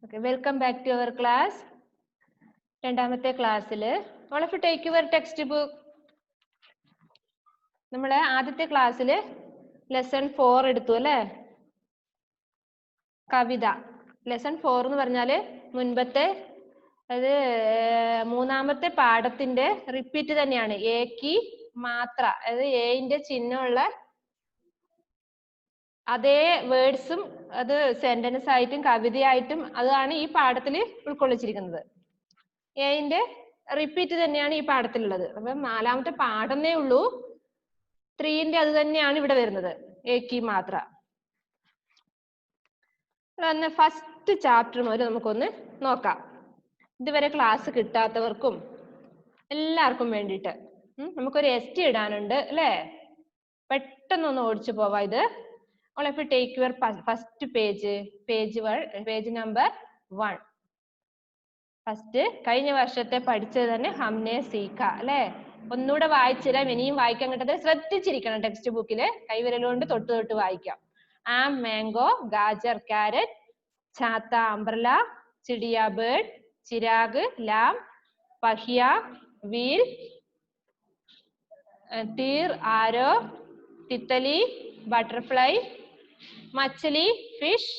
Okay, welcome back to our class. രണ്ടാമത്തെ ക്ലാസ്സിൽ all of you take your textbook. നമ്മൾ ആദ്യത്തെ ക്ലാസ്സിൽ ലെസൺ 4 എടുത്തു അല്ലേ? കവിത. ലെസൺ 4 എന്ന് പറഞ്ഞാൽ മുൻപത്തെ അത് മൂന്നാമത്തെ പാഠത്തിന്റെ റിപ്പീറ്റ് തന്നെയാണ്. ഏകി മാത്ര, അതായത് എന്റെ ചിഹ്നമുള്ള അതേ വേർഡ്സും അത് സെന്റൻസ് ആയിട്ടും കവിതയായിട്ടും അതാണ് ഈ പാഠത്തിൽ ഉൾക്കൊള്ളിച്ചിരിക്കുന്നത്. എന്റെ റിപ്പീറ്റ് തന്നെയാണ് ഈ പാഠത്തിലുള്ളത്. അപ്പൊ നാലാമത്തെ പാഠമേ ഉള്ളൂ. 3ന്റെ അത് തന്നെയാണ് ഇവിടെ വരുന്നത്, ഏകി മാത്ര. ഫസ്റ്റ് ചാപ്റ്റർ മുതൽ നമുക്കൊന്ന് നോക്കാം. ഇതുവരെ ക്ലാസ് കിട്ടാത്തവർക്കും എല്ലാവർക്കും വേണ്ടിയിട്ട് നമുക്കൊരു എസ്റ്റി ഇടാനുണ്ട് അല്ലേ? പെട്ടെന്നൊന്ന് ഓടിച്ചു പോവാ. ഇത് all of you take your first page number 1. First കഴിഞ്ഞ വർഷത്തെ പഠിച്ചത് തന്നെ ഹംനെ സീഖ അല്ലേ? ഒന്നുകൂടെ വായിച്ചിരാം, ഇനിയും വായിക്കാൻ കിട്ടത് ശ്രദ്ധിച്ചിരിക്കണം. ടെക്സ്റ്റ് ബുക്കില് കൈവിരലുകൊണ്ട് തൊട്ട് തൊട്ട് വായിക്കാം. ആം മാംഗോ, ഗാജർ ക്യാരറ്റ്, ഛാത്ത അംബ്രല, ചിടിയ ബേർഡ്, ചിരാഗ് ലാം, പഹിയ വീൽ, തീർ ആരോ, തിത്തലി ബട്ടർഫ്ലൈ, മച്ചലി ഫിഷ്,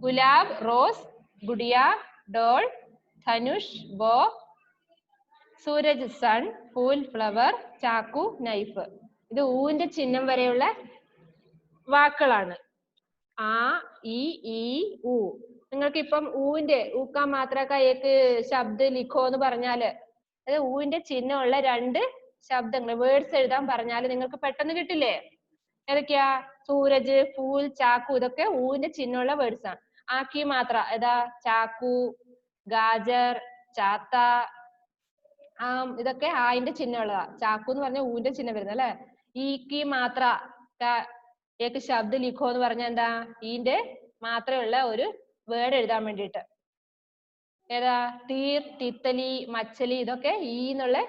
ഗുലാബ് റോസ്, ഗുഡിയ ഡോൾ, ധനുഷ് ബോ, സൂരജ് സൺ, ഫൂൽ ഫ്ലവർ, ചാക്കു നൈഫ്. ഇത് ഊന്റെ ചിഹ്നം വരെയുള്ള വാക്കുകളാണ്. ആ ഇ ഈ ഊ. നിങ്ങൾക്ക് ഇപ്പം ഊന്റെ ഊക്കാ മാത്രക്ക ഏക്ക് ശബ്ദ ലിഖോ എന്ന് പറഞ്ഞാല് അത് ഊന്റെ ചിഹ്നമുള്ള 2 ശബ്ദങ്ങൾ വേർഡ്സ് എഴുതാൻ പറഞ്ഞാല് നിങ്ങൾക്ക് പെട്ടെന്ന് കിട്ടില്ലേ? ഏതൊക്കെയാ? സൂരജ്, ഫൂൽ, ചാക്കു, ഇതൊക്കെ ഊന്റെ ചിഹ്നമുള്ള വേർഡ്സ് ആണ്. ആക്കി മാത്ര ഏതാ? ചാക്കു, ഗാജർ, ചാത്ത, ഇതൊക്കെ ആയിന്റെ ചിഹ്നമുള്ളതാ. ചാക്കു എന്ന് പറഞ്ഞാൽ ഊന്റെ ചിഹ്നം വരുന്നത് അല്ലെ? ഈക്കി മാത്ര ഏക്ക് ശബ്ദ ലിഖോ എന്ന് പറഞ്ഞാൽ എന്താ? ഈന്റെ മാത്രമുള്ള ഒരു വേർഡ് എഴുതാൻ വേണ്ടിയിട്ട്. ഏതാ? തീർ, തിത്തലി, മച്ചലി, ഇതൊക്കെ ഈ എന്നുള്ള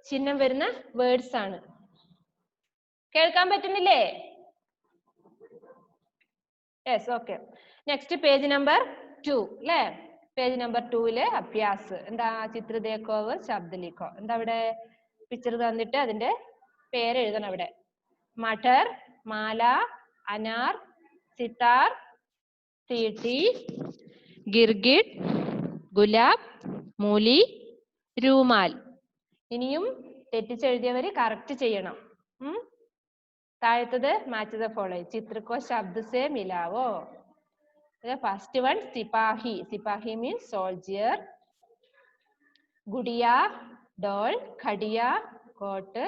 ചിഹ്നം വരുന്ന വേർഡ്സ് ആണ്. കേൾക്കാൻ പറ്റുന്നില്ലേ? Yes, okay. Next page number 2 അല്ലേ? പേജ് നമ്പർ 2 അഭ്യാസ്. എന്താ? ചിത്ര ദേഖോ ശബ്ദ ലിഖോ. എന്താ അവിടെ പിക്ചർ തന്നിട്ട് അതിന്റെ പേര് എഴുതണം അവിടെ. മഠർ, മാല, അനാർ, സിത്താർ, തീട്ടി, ഗിർഗിഡ്, ഗുലാബ്, മൂലി, രൂമാൽ. ഇനിയും തെറ്റിച്ചെഴുതിയവര് കറക്റ്റ് ചെയ്യണം. താഴത്തത് മാച്ച് ദ ഫോളോയിങ്. ചിത്രക്കോ ശബ്ദ സേ മിലാവോ. ഫസ്റ്റ് വൺ സിപാഹി. സിപാഹി മീൻസ് സോൾജിയർ. ഗുഡിയ ഡോൾ, ഖടിയ കോട്ട്,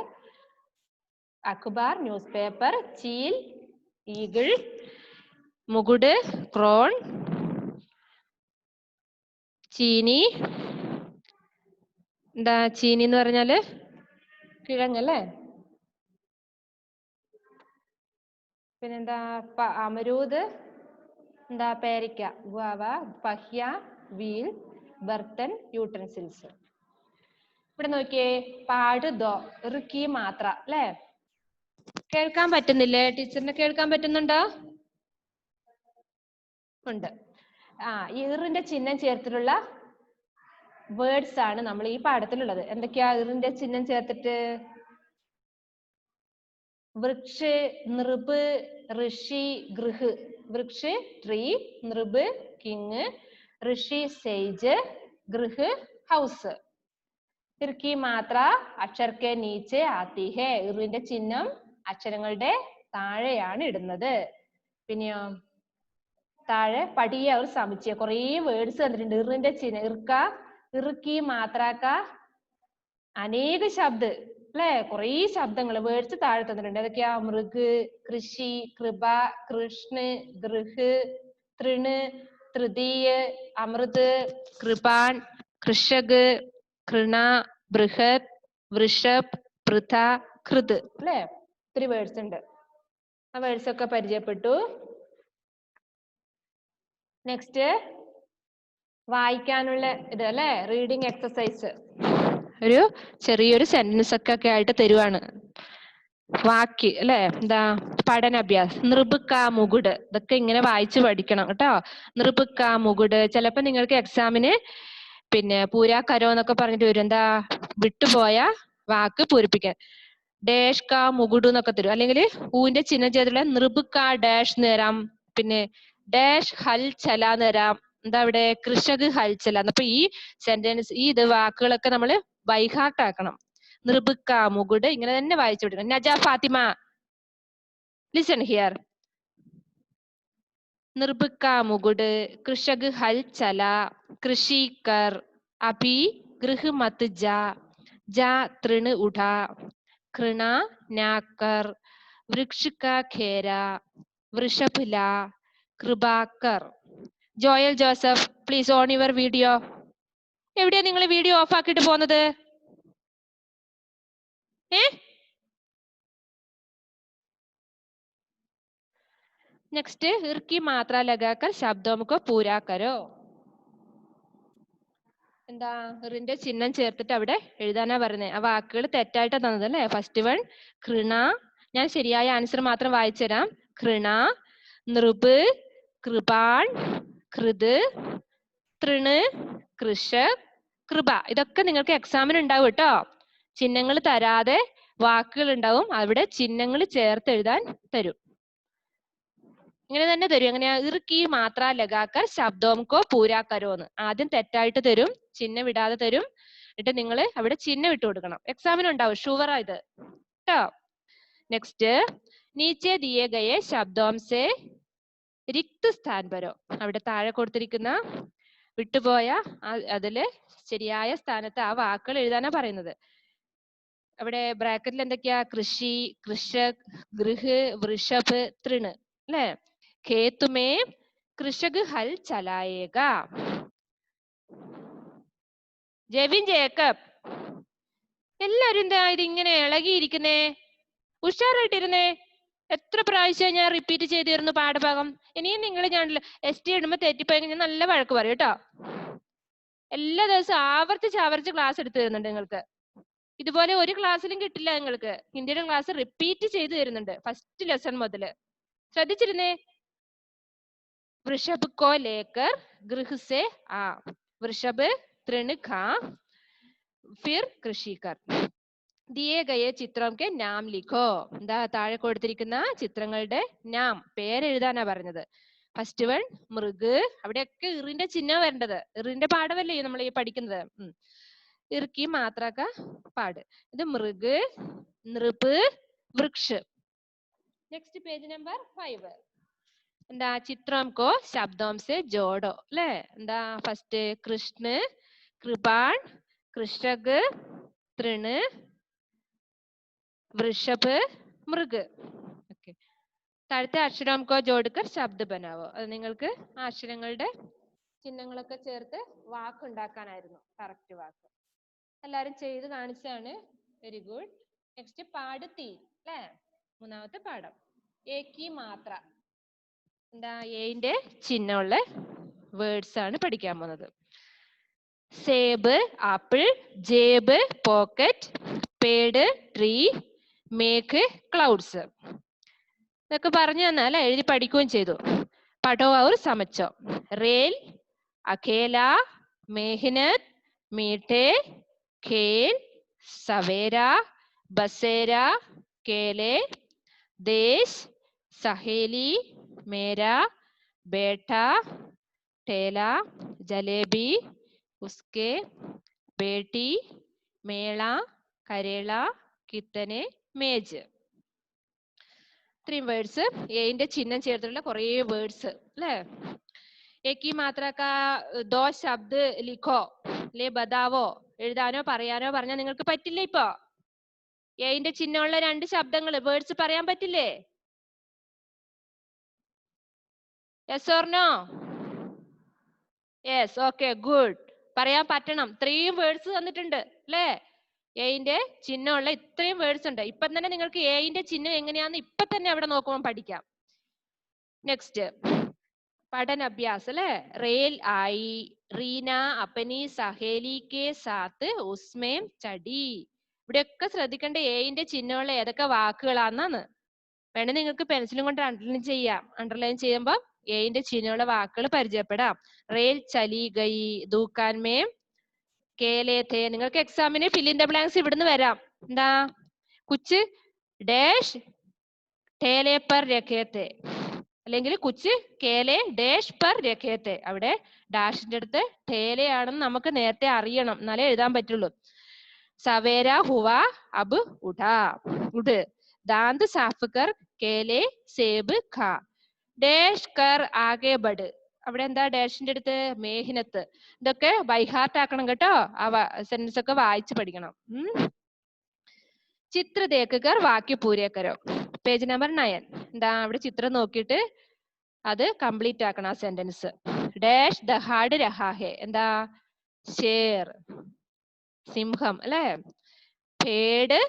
അഖബാർ ന്യൂസ് പേപ്പർ, ചീൽ ഈഗിൾ, മുകുട് ക്രോൺ, ചീനി. എന്താ ചീനി എന്ന് പറഞ്ഞാല്? കിഴങ്ങല്ലേ? പിന്നെന്താ? അമരൂദ്, എന്താ? പേരിക്ക. ഗുവാവ, പഹ്യ, വീൽ, ബർത്തൻ, യൂട്ടൻസിൽസ്. ഇവിടെ നോക്കിയേ, പാട് ദോ, ഇറുക്കി മാത്ര അല്ലേ? കേൾക്കാൻ പറ്റുന്നില്ലേ? ടീച്ചറിന് കേൾക്കാൻ പറ്റുന്നുണ്ടോ? ഉണ്ട്. ഇറിന്റെ ചിഹ്നം ചേർത്തിട്ടുള്ള വേർഡ്സ് ആണ് നമ്മൾ ഈ പാഠത്തിലുള്ളത്. എന്തൊക്കെയാ ഇറിന്റെ ചിഹ്നം ചേർത്തിട്ട്? വൃക്ഷ്, നൃപ്, ഋഷി, ഗൃഹ്. വൃക്ഷ് ട്രീ, നൃപ് കിങ്, ഋഷി സേജ്, ഗൃഹ് ഹൗസ്. ഇർക്കി മാത്ര അക്ഷരക്കെ നീച്ചെ ആത്തി ഹേ. ഇറിന്റെ ചിഹ്നം അക്ഷരങ്ങളുടെ താഴെയാണ് ഇടുന്നത്. പിന്നെയോ താഴെ പടിയെ അവർ സമിച്ചേ കുറേ വേർഡ്സ് തന്നിട്ടുണ്ട്. ഇറിന്റെ ചിഹ്നം ഇർക്ക, ഇറുക്കി മാത്രക്ക അനേക ശബ്ദ അല്ലെ? കുറേ ശബ്ദങ്ങൾ വേർഡ്സ് താഴെ തന്നിട്ടുണ്ട്. ഏതൊക്കെയാ? മൃഗ്, കൃഷി, കൃപ, കൃഷ്ണ്, ഗൃഹ്, തൃണ്, തൃതീയ, അമൃത്, കൃപാൻ, കൃഷക്, കൃണ, ബൃഹത്, വൃഷഭ്, പൃഥ, കൃത് അല്ലെ? 3 വേർഡ്സ് ഉണ്ട്. ആ വേർഡ്സ് ഒക്കെ പരിചയപ്പെട്ടു. നെക്സ്റ്റ് വായിക്കാനുള്ള ഇത് അല്ലെ? Reading exercise. ഒരു ചെറിയൊരു സെന്റൻസ് ഒക്കെ ആയിട്ട് തരുവാണ്. വാക്ക് അല്ലെ എന്താ പഠനാഭ്യാസ് നൃബുക്ക മുകുട് ഇതൊക്കെ ഇങ്ങനെ വായിച്ചു പഠിക്കണം കേട്ടോ. നൃബുക്ക മുകുട് ചിലപ്പോ നിങ്ങൾക്ക് എക്സാമിന് പിന്നെ പൂരാ കരോ എന്നൊക്കെ പറഞ്ഞിട്ട് വരും. എന്താ വിട്ടുപോയ വാക്ക് പൂരിപ്പിക്കാൻ. ഡാഷ് കാ മുകുടു എന്നൊക്കെ തരും. അല്ലെങ്കിൽ ഊവിന്റെ ചിഹ്നം ചെയ്തിട്ടുള്ള നൃബുക്ക ഡാഷ് എന്ന് തരാം. പിന്നെ ഡാഷ് ഹൽ ചല എന്ന് തരാം. എന്താ ഇവിടെ കൃഷക് ഹൽ ചല. അപ്പൊ ഈ സെന്റൻസ് ഈ ഇത് വാക്കുകളൊക്കെ നമ്മൾ ബൈഹാർട്ട് ആക്കണം. നൃബുക്ക മുകുട് ഇങ്ങനെ തന്നെ വായിച്ചു വിടണം. നജ ഫാത്തിമ ലിസൺ ഹിയർ. നിർബുക്ക മുകുട് കൃഷക് ഹൽ ചല കൃഷി കർ അഭി ഗൃഹ മത് ജ തൃണ് ഉഠ കൃണ നാക്കർ വൃക്ഷ കാ ഖേര വൃഷഭ് ല കൃപാകർ. Joel Joseph please on your video. എവിടെയാ നിങ്ങൾ വീഡിയോ ഓഫ് ആക്കിയിട്ട് പോകുന്നത്? नेक्स्ट इर की मात्रा लगाकर शब्दों को पूरा करो. എന്താ ഇറിന്റെ ചിഹ്നം ചേർത്തിട്ട് അവിടെ എഴുതാനാ പറയുന്നത്. ആ വാക്കുകൾ തെറ്റായിട്ടാ തന്നത് അല്ലേ? ഫസ്റ്റ് വൺ കൃണ. ഞാൻ ശരിയായ ആൻസർ മാത്രം വായിച്ചു തരാം. കൃണ, നൃപ്, കൃപാൺ, കൃത്, തൃണ്, കൃഷക്, കൃപ. ഇതൊക്കെ നിങ്ങൾക്ക് എക്സാമിന് ഉണ്ടാവും കേട്ടോ. ചിഹ്നങ്ങൾ തരാതെ വാക്കുകൾ ഉണ്ടാവും. അവിടെ ചിഹ്നങ്ങൾ ചേർത്ത് എഴുതാൻ തരും. ഇങ്ങനെ തന്നെ തരും. എങ്ങനെയാ? ഇറുക്കി മാത്ര ലഗാക്കർ ശബ്ദോം കോ പൂരാ കരോന്ന്. ആദ്യം തെറ്റായിട്ട് തരും, ചിഹ്നം വിടാതെ തരും. എന്നിട്ട് നിങ്ങൾ അവിടെ ചിഹ്നം ഇട്ട് കൊടുക്കണം. എക്സാമിന് ഉണ്ടാവും, ഷുവറാ ഇത് കേട്ടോ. നെക്സ്റ്റ് നീച്ചെ ദിയേ ഗയേ ശബ്ദോം സേ റിക്ത് സ്ഥാൻ പരോ. അവിടെ താഴെ കൊടുത്തിരിക്കുന്ന വിട്ടുപോയ അതില് ശരിയായ സ്ഥാനത്ത് ആ വാക്കുകൾ എഴുതാനാ പറയുന്നത്. അവിടെ ബ്രാക്കറ്റിൽ എന്തൊക്കെയാ? കൃഷി, കൃഷക്, ഗൃഹ്, വൃഷഭ്, തൃണ് അല്ലേ? खेत में कृषक हल चलाएगा. ജെവിൻ ജേക്കബ് എല്ലാരും എന്താ ഇതിങ്ങനെ ഇളകിയിരിക്കുന്നേ? ഉഷാറായിട്ടിരുന്നേ. എത്ര പ്രാവശ്യം ഞാൻ റിപ്പീറ്റ് ചെയ്തിരുന്നു പാഠഭാഗം. ഇനിയും നിങ്ങൾ ഞാൻ എസ് ടി ഇടുമ്പോ തെറ്റിപ്പോയി ഞാൻ നല്ല വഴക്ക് പറയും കേട്ടോ. എല്ലാ ദിവസവും ആവർത്തിച്ച് ക്ലാസ് എടുത്തു തരുന്നുണ്ട് നിങ്ങൾക്ക്. ഇതുപോലെ ഒരു ക്ലാസ്സിലും കിട്ടില്ല നിങ്ങൾക്ക്. ഹിന്ദിയുടെ ക്ലാസ് റിപ്പീറ്റ് ചെയ്തു തരുന്നുണ്ട് ഫസ്റ്റ് ലെസൺ മുതൽ. ശ്രദ്ധിച്ചിരുന്നേ. वृषभ को लेकर गृह से आ. वृषभ तृण खा फिर कृषि कर. दिए गए चित्रों के नाम लिखो. എന്താ താഴെ കൊടുത്തിരിക്കുന്ന ചിത്രങ്ങളുടെ നാം പേരെഴുതാനാ പറഞ്ഞത്. ഫസ്റ്റ് വൺ മൃഗ്. അവിടെയൊക്കെ ഇറിന്റെ ചിഹ്നം വരേണ്ടത്. ഇറിന്റെ പാഠമല്ലേ നമ്മൾ ഈ പഠിക്കുന്നത്. ഇറുക്കി മാത്രക പാട്. ഇത് മൃഗ്, നൃപ്, വൃക്ഷ്. Next page number 5. എന്താ ചിത്രം കോ ശബ്ദോം സെ ജോഡോ അല്ലേ? എന്താ ഫസ്റ്റ് കൃഷ്ണ, കൃപാൺ, കൃഷക്, തൃണ്, വൃഷഭ്, മൃഗ്. ഓക്കെ. താഴത്തെ അക്ഷരം കോ ജോഡ്കർ ശബ്ദ ബനാവോ. അത് നിങ്ങൾക്ക് ആ അക്ഷരങ്ങളുടെ ചിഹ്നങ്ങളൊക്കെ ചേർത്ത് വാക്ക് ഉണ്ടാക്കാനായിരുന്നു. കറക്റ്റ് വാക്ക് എല്ലാരും ചെയ്ത് കാണിച്ചാണ്. Very good. നെക്സ്റ്റ് പാട് തീ അല്ലേ? മൂന്നാമത്തെ പാഠം. ഏകി മാത്ര. എന്താ എന്റെ ചിഹ്നമുള്ള വേർഡ്സ് ആണ് പഠിക്കാൻ പോകുന്നത്. സേബ് ആപ്പിൾ, ജേബ് പോക്കറ്റ്, പേട് ട്രീ, മേഘ് ക്ലൗഡ്സ്. ഇതൊക്കെ പറഞ്ഞു തന്നാ അല്ലെ? എഴുതി പഠിക്കുകയും ചെയ്തു. പഠോ ഔർ സമച്ചോ. റേൽ, അഖേല, മെഹനത്, മീഠെ, ഖേൽ, സവേര, ബസേര, കേലെ, ദേശ്, സഹേലി, मेरा बेटा, ठेला, जलेबी, उसके, बेटी, मेला, करेला, कितने, मेज. ഇത്രയും വേർഡ്സ് എന്റെ ചിഹ്നം ചേർത്തിട്ടുള്ള കുറേ വേർഡ്സ് അല്ലേ? ഏകി മാത്ര കാ ദോ ശബ്ദ ലിഖോ ലേ ബതാവോ. എഴുതാനോ പറയാനോ പറഞ്ഞാൽ നിങ്ങൾക്ക് പറ്റില്ല. ഇപ്പോ എന്റെ ചിഹ്നമുള്ള 2 ശബ്ദങ്ങൾ വേർഡ്സ് പറയാൻ പറ്റില്ലേ? Yes or no? Yes. Okay. Good. പറയാൻ പറ്റണം. 3 വേർഡ്സ് തന്നിട്ടുണ്ട് അല്ലേ? എന്റെ ചിഹ്നമുള്ള ഇത്രയും വേർഡ്സ് ഉണ്ട്. ഇപ്പം തന്നെ നിങ്ങൾക്ക് എന്റെ ചിഹ്നം എങ്ങനെയാന്ന് ഇപ്പൊ തന്നെ അവിടെ നോക്കുമ്പോൾ പഠിക്കാം. നെക്സ്റ്റ് പഠന അഭ്യാസ് അല്ലേ? റേൽ ആയി, റീന അപ്പനി സഹേലി കെ സാത്ത് ഉസ്മേം ചടി. ഇവിടെയൊക്കെ ശ്രദ്ധിക്കേണ്ട എന്റെ ചിഹ്നമുള്ള ഏതൊക്കെ വാക്കുകളാണെന്നാണ്. വേണേ നിങ്ങൾക്ക് പെൻസിലും കൊണ്ട് അണ്ടർലൈൻ ചെയ്യാം. അണ്ടർലൈൻ ചെയ്യുമ്പോൾ എന്റെ ചിഹ്നമുള്ള വാക്കുകൾ പരിചയപ്പെടാം. റേൽ ചലി ഗൈ, ദൂക്കാൻ മേം കേലേ തേ. നിങ്ങൾക്ക് എക്സാമിന് ഫിൽ ഇൻ ദ ബ്ലാങ്ക്സ് ഇവിടുന്ന് വരാം. എന്താ? കുച്ച് ഡാഷ് ठेले पर रखे थे, അല്ലെങ്കിൽ കുച്ച് കേലെ ഡാഷ് പർ രഖേ തെ. അവിടെ ഡാഷിന്റെ അടുത്ത് ഠേലയാണെന്ന് നമുക്ക് നേരത്തെ അറിയണം, എന്നാലേ എഴുതാൻ പറ്റുള്ളൂ. സവേര ഹുവ അബ് ഉഠാ ഉഠ്. ദാന്ത് സാഫ് കർ കേലെ സേബ് ഖാ. ഡാഷ് കർ ആകെ ബഡ്. അവിടെ എന്താ ഡാഷിന്റെ അടുത്ത്? മേഹിനത്ത്. ഇതൊക്കെ ബൈഹാർട്ട് ആക്കണം കേട്ടോ. ആ സെന്റൻസ് ഒക്കെ വായിച്ച് പഠിക്കണം. ചിത്ര ദേക്കർ വാക്യ പൂരേക്കരോ. Page number 9. എന്താ? അവിടെ ചിത്രം നോക്കിയിട്ട് അത് കംപ്ലീറ്റ് ആക്കണം ആ സെന്റൻസ്. ഡാഷ് ദഹാഡ് രഹാഹെ. എന്താ? ഷേർ സിംഹം അല്ലെ. പേട്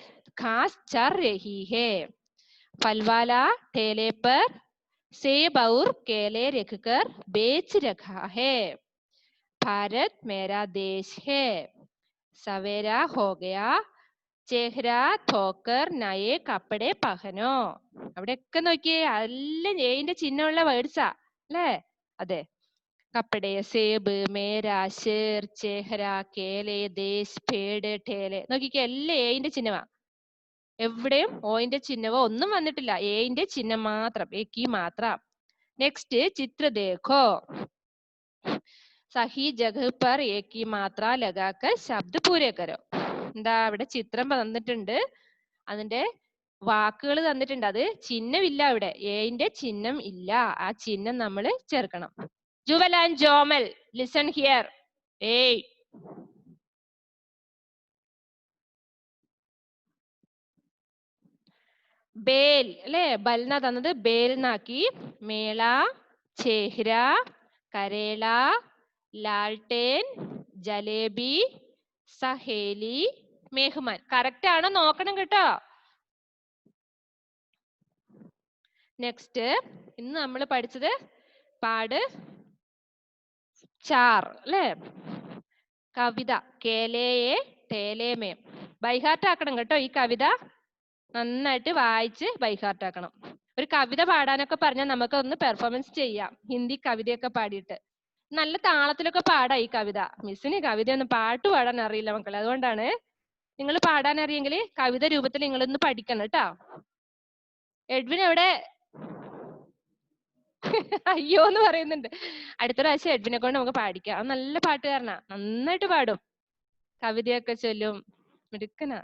ഘാസ് ചർ രഹി ഹെ. ഫൽവാല ठेले पर सेब और केले रखकर बेच रखा है. भारत मेरा देश है. सवेरा हो गया, ചേഹ്ര ധോക്കർ നയേ കപ്പടെ പഹനോ. അവിടെയൊക്കെ നോക്കിയേ, എല്ലാം ഏന്റെ ചിഹ്നമുള്ള വേർഡ്സാ അല്ലേ? അതെ. കപ്പടെ, സേബ്, മേര, ഷേർ, ചേഹ്ര, കേലെ, ദേശ്, പേട്, ഠേലെ. നോക്കിക്കേ, എല്ലാം ഏന്റെ ചിഹ്നമാ. എവിടെയും ഓന്റെ ചിഹ്നമോ ഒന്നും വന്നിട്ടില്ല. ഏന്റെ ചിഹ്നം മാത്രം, ഏക്കി മാത്രം. നെക്സ്റ്റ്, ചിത്ര ദേഖോ. സഹി ജഗഹ് പർ ഏക്കി മാത്ര ലഗാക്കർ ശബ്ദ് പൂരേ കരോ. എന്താ? അവിടെ ചിത്രം തന്നിട്ടുണ്ട്, അതിന്റെ വാക്കുകൾ തന്നിട്ടുണ്ട്. അത് ചിഹ്നമില്ല, അവിടെ ഏന്റെ ചിഹ്നം ഇല്ല. ആ ചിഹ്നം നമ്മൾ ചേർക്കണം. Jewel and Jomal, listen here. ഏയ് ബേൽ അല്ലെ, ബൽന തന്നത് ബേൽ എന്നാക്കി. മേള, ചേഹ്ര, കരേല, ലാൽട്ടേൻ, ജലേബി, സഹേലി, മേഹ്മാൻ. കറക്റ്റ് ആണോ നോക്കണം കേട്ടോ. നെക്സ്റ്റ്, ഇന്ന് നമ്മൾ പഠിച്ചത് പാട് ചാർ അല്ലെ, കവിത. കേലേയെ ടേലേമേ. ബൈഹാർട്ട് ആക്കണം കേട്ടോ. ഈ കവിത നന്നായിട്ട് വായിച്ച് ബൈഹാർട്ട് ആക്കണം. ഒരു കവിത പാടാനൊക്കെ പറഞ്ഞാൽ നമുക്ക് ഒന്ന് പെർഫോമൻസ് ചെയ്യാം, ഹിന്ദി കവിതയൊക്കെ പാടിയിട്ട്. നല്ല താളത്തിലൊക്കെ പാടാം ഈ കവിത. മിസ്സിന് കവിതയൊന്നും പാട്ട് പാടാൻ അറിയില്ല മക്കളെ. അതുകൊണ്ടാണ്, നിങ്ങൾ പാടാൻ അറിയെങ്കിൽ കവിത രൂപത്തിൽ നിങ്ങളൊന്ന് പഠിക്കണം കേട്ടോ. എഡ്വിൻ എവിടെ? അയ്യോ എന്ന് പറയുന്നുണ്ട്. അടുത്ത പ്രാവശ്യം എഡ്വിനെ കൊണ്ട് നമുക്ക് പാടിക്കാം. അത് നല്ല പാട്ടുകാരനാ, നന്നായിട്ട് പാടും, കവിതയൊക്കെ ചൊല്ലും, മിടുക്കനാ.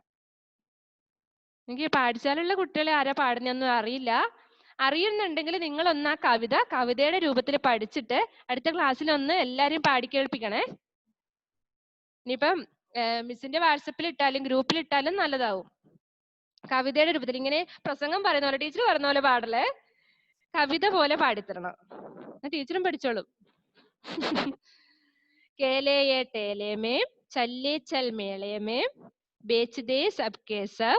എനിക്ക് പാഠശാലയിലുള്ള കുട്ടികളെ ആരാ പാടുന്നൊന്നും അറിയില്ല. അറിയുന്നുണ്ടെങ്കിൽ നിങ്ങൾ ഒന്ന് ആ കവിതയുടെ രൂപത്തിൽ പഠിച്ചിട്ട് അടുത്ത ക്ലാസ്സിൽ ഒന്ന് എല്ലാരും പാടി കേൾപ്പിക്കണേ. ഇനിയിപ്പം മിസ്സിന്റെ വാട്സപ്പിൽ ഇട്ടാലും ഗ്രൂപ്പിൽ ഇട്ടാലും നല്ലതാവും. കവിതയുടെ രൂപത്തിൽ ഇങ്ങനെ പ്രസംഗം പറയുന്ന പോലെ, ടീച്ചർ പറയുന്ന പോലെ പാടല്ലേ, കവിത പോലെ പാടിത്തരണം. ടീച്ചറും പഠിച്ചോളും. കേലേ ടേലേ മേം ചല്ലേ ചൽ മേളേ മേം बेच दे सबके सब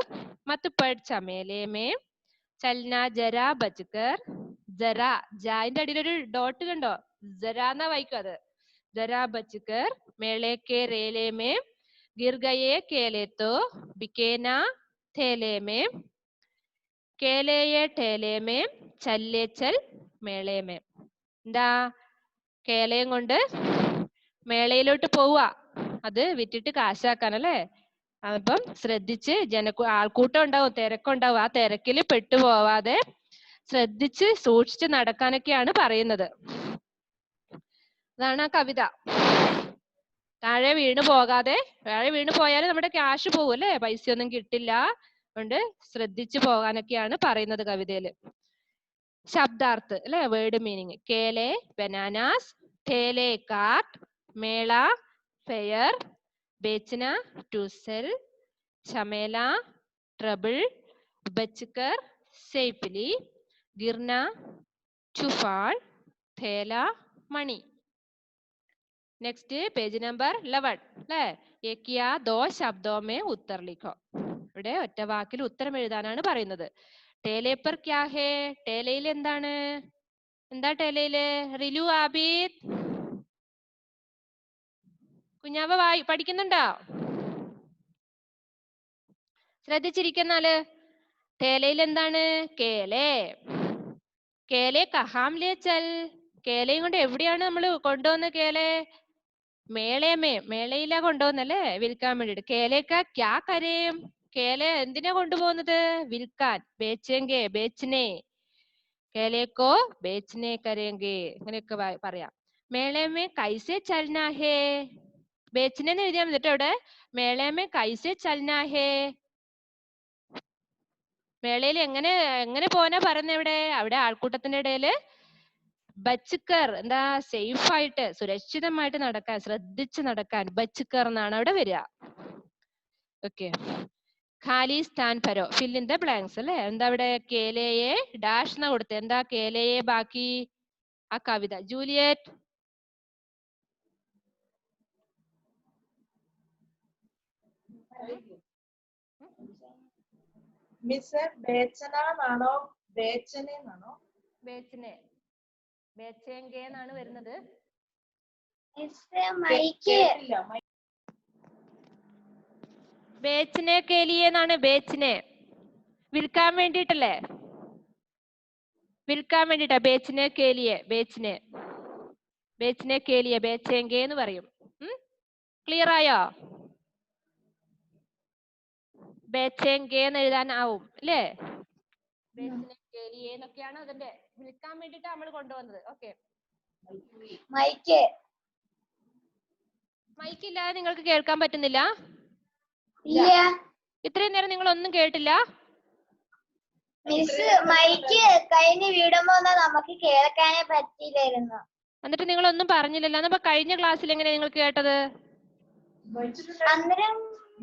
मत पड़ चमेले में चलना जरा बचकर जरा. ജാന്റെ അടിയിൽ ഒരു ഡോട്ട് കണ്ടോ? ജരാ എന്നാ വായിക്കും അത്. जरा बचकर मेले के रेले में गिर गए केले तो बिके ना थैले में केले ठेले में चले चल മേളേ में. എന്താ? കേലയും കൊണ്ട് മേളയിലോട്ട് പോവാ, അത് വിറ്റിട്ട് കാശാക്കാൻ അല്ലേ. അപ്പം ശ്രദ്ധിച്ച്, ആൾക്കൂട്ടം ഉണ്ടാവും, തിരക്കുണ്ടാവും. ആ തിരക്കിൽ പെട്ടുപോവാതെ ശ്രദ്ധിച്ച് സൂക്ഷിച്ച് നടക്കാനൊക്കെയാണ് പറയുന്നത്. അതാണ് ആ കവിത. താഴെ വീണ് പോകാതെ, താഴെ വീണ് പോയാൽ നമ്മുടെ ക്യാഷ് പോകും അല്ലേ, പൈസ ഒന്നും കിട്ടില്ല. അതുകൊണ്ട് ശ്രദ്ധിച്ചു പോകാനൊക്കെയാണ് പറയുന്നത് കവിതയില്. ശബ്ദാർത്ഥ് അല്ലെ, വേർഡ് മീനിങ്. കേലെ ബനാനാസ്, ठेले കാർട്ട്, മേള ഫെയർ, बेचना टू सेल, झमेला ट्रबल, बचकर सेफली, गिरना टू फॉल, थैला मणि. नेक्स्ट पेज नंबर 11 അല്ലേ. एक या दो शब्दों में उत्तर लिखो. ഇവിടെ ഒറ്റ വാക്കിൽ ഉത്തരം എഴുതാനാണ് പറയുന്നത്. ടേലെ पर क्या है? ടേലയിൽ എന്താണ്? എന്താ ടേലയില്? റിലു, ആബിദ്, കുഞ്ഞാവ പഠിക്കുന്നുണ്ടോ? ശ്രദ്ധിച്ചിരിക്കുന്നാല് തേലയിൽ എന്താണ്? കേലെ. കേലെ കഹാം ലേ ചൽ. കേലയും കൊണ്ട് എവിടെയാണ് നമ്മൾ കൊണ്ടുവന്ന കേലെ? മേളയമേ, മേളയിലാ കൊണ്ടുവന്നല്ലേ വിൽക്കാൻ വേണ്ടിട്ട്. കേലേക്ക ക്യാ കരേം? കേല എന്തിനാ കൊണ്ടുപോകുന്നത്? വിൽക്കാൻ. ബേച്ചെങ്കെ, ബേച്ചനെ. കേലേക്കോ ബേച്ചനെ കരേങ്കെ, അങ്ങനെയൊക്കെ പറയാം. മേളയമേ കൈസെ ചൽനാ ഹേ? ബേച്ചനെ എഴുതിയാൽ മതി കേട്ടോ അവിടെ. മേളയമേ കൈസെ ചൽനാ ഹേ? മേളയിൽ എങ്ങനെ പോകാനാ പറയുന്നത്? അവിടെ ആൾക്കൂട്ടത്തിന്റെ ഇടയില് ബച്ചുക്കർ, എന്താ, സേഫ് ആയിട്ട് സുരക്ഷിതമായിട്ട് നടക്കാൻ, ശ്രദ്ധിച്ച് നടക്കാൻ ബച്ചുക്കർ എന്നാണ് അവിടെ വരിക. ഓക്കെ. ഖാലി സ്ഥാൻ പരോ, ഫിൽ ഇൻ ദ ബ്ലാങ്ക്സ് അല്ലെ. എന്താ അവിടെ? കേലയെ ഡാഷ് എന്നാ കൊടുത്തത്. എന്താ കേലയെ ബാക്കി ആ കവിത? ജൂലിയറ്റ്. മിസ് ബേച്ചനാണോ ബേച്ചനെന്നാണോ? ബേച്ചനെ, ബേച്ചെങ്കെ എന്നാണ് വരുന്നത്. ബേച്ചനെ കേലിയെ എന്നാണ്. ബേച്ചനെ വിൽക്കാൻ വേണ്ടിട്ടല്ലേ? വിൽക്കാൻ വേണ്ടിട്ടാ ബേച്ചനെ കേലിയെ. ബേച്ചനെ, ബേച്ചനെ കേലിയെ, ബേച്ചെങ്കെ എന്ന് പറയും. ക്ലിയർ ആയോ? ബേച്ചെങ്കെ എന്ന് എഴുതാനാവും അല്ലേ? ബേച്ചനെ കേലിയെ എന്നൊക്കെയാണ് അതിന്റെ വിൽക്കാൻ വേണ്ടിട്ട് നമ്മൾ കൊണ്ടുവന്നത്. ഓക്കെ. മൈക്ക് ഇല്ലാതെ നിങ്ങൾക്ക് കേൾക്കാൻ പറ്റുന്നില്ല? ഇത്രയും നേരം നിങ്ങൾ ഒന്നും കേട്ടില്ല? മിസ് മൈക്ക് കഴിഞ്ഞ വീടുമ്പോ നമുക്ക് കേൾക്കാനേ പറ്റിയില്ലായിരുന്നു. എന്നിട്ട് നിങ്ങൾ ഒന്നും പറഞ്ഞില്ലല്ലോ. അപ്പൊ കഴിഞ്ഞ ക്ലാസ്സിൽ എങ്ങനെയാ നിങ്ങൾ കേട്ടത്? അന്നേരം